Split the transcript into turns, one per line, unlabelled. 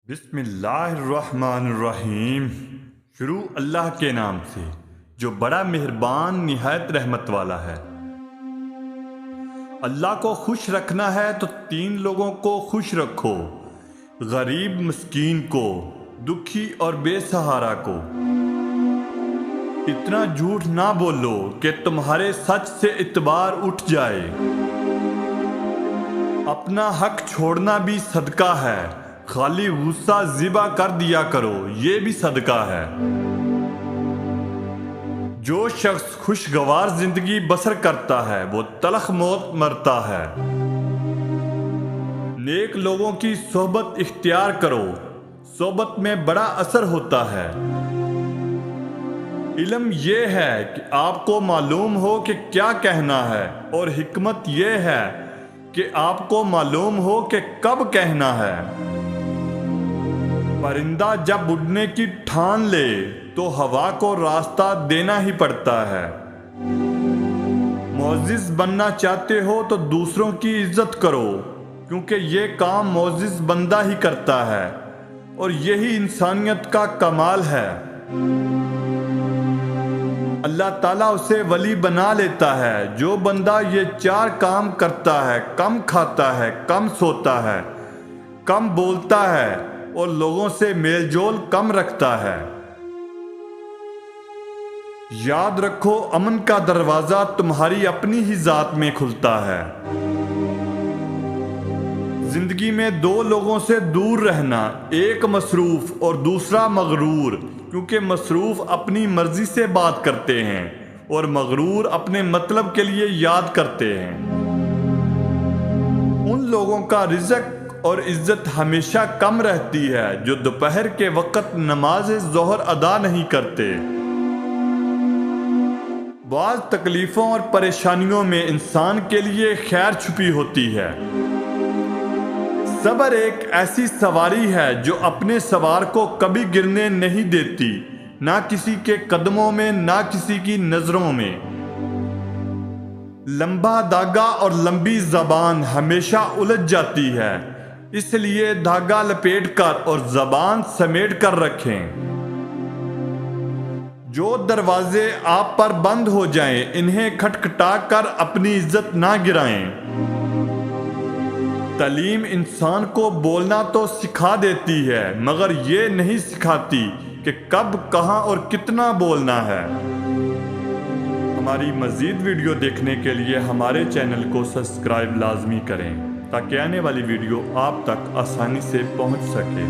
بسم اللہ الرحمن الرحیم۔ شروع اللہ کے نام سے جو بڑا مہربان نہایت رحمت والا ہے۔ اللہ کو خوش رکھنا ہے تو 3 لوگوں کو خوش رکھو، غریب مسکین کو، دکھی اور بے سہارا کو۔ اتنا جھوٹ نہ بولو کہ تمہارے سچ سے اعتبار اٹھ جائے۔ اپنا حق چھوڑنا بھی صدقہ ہے، خالی غصہ ذبح کر دیا کرو، یہ بھی صدقہ ہے۔ جو شخص خوشگوار زندگی بسر کرتا ہے وہ تلخ موت مرتا ہے۔ نیک لوگوں کی صحبت اختیار کرو، صحبت میں بڑا اثر ہوتا ہے۔ علم یہ ہے کہ آپ کو معلوم ہو کہ کیا کہنا ہے، اور حکمت یہ ہے کہ آپ کو معلوم ہو کہ کب کہنا ہے۔ پرندہ جب اڑنے کی ٹھان لے تو ہوا کو راستہ دینا ہی پڑتا ہے۔ معزز بننا چاہتے ہو تو دوسروں کی عزت کرو، کیونکہ یہ کام معزز بندہ ہی کرتا ہے، اور یہی انسانیت کا کمال ہے۔ اللہ تعالیٰ اسے ولی بنا لیتا ہے جو بندہ یہ 4 کام کرتا ہے: کم کھاتا ہے، کم سوتا ہے، کم بولتا ہے، اور لوگوں سے میل جول کم رکھتا ہے۔ یاد رکھو، امن کا دروازہ تمہاری اپنی ہی ذات میں کھلتا ہے۔ زندگی میں 2 لوگوں سے دور رہنا، ایک مصروف اور دوسرا مغرور، کیونکہ مصروف اپنی مرضی سے بات کرتے ہیں اور مغرور اپنے مطلب کے لیے یاد کرتے ہیں۔ ان لوگوں کا رزق اور عزت ہمیشہ کم رہتی ہے جو دوپہر کے وقت نماز ظہر ادا نہیں کرتے۔ بعض تکلیفوں اور پریشانیوں میں انسان کے لیے خیر چھپی ہوتی ہے۔ صبر ایک ایسی سواری ہے جو اپنے سوار کو کبھی گرنے نہیں دیتی، نہ کسی کے قدموں میں، نہ کسی کی نظروں میں۔ لمبا دھاگا اور لمبی زبان ہمیشہ الجھ جاتی ہے، اس لیے دھاگا لپیٹ کر اور زبان سمیٹ کر رکھیں۔ جو دروازے آپ پر بند ہو جائیں انہیں کھٹکھٹا کر اپنی عزت نہ گرائیں۔ تعلیم انسان کو بولنا تو سکھا دیتی ہے، مگر یہ نہیں سکھاتی کہ کب، کہاں اور کتنا بولنا ہے۔ ہماری مزید ویڈیو دیکھنے کے لیے ہمارے چینل کو سبسکرائب لازمی کریں تاکہ آنے والی ویڈیو آپ تک آسانی سے پہنچ سکے۔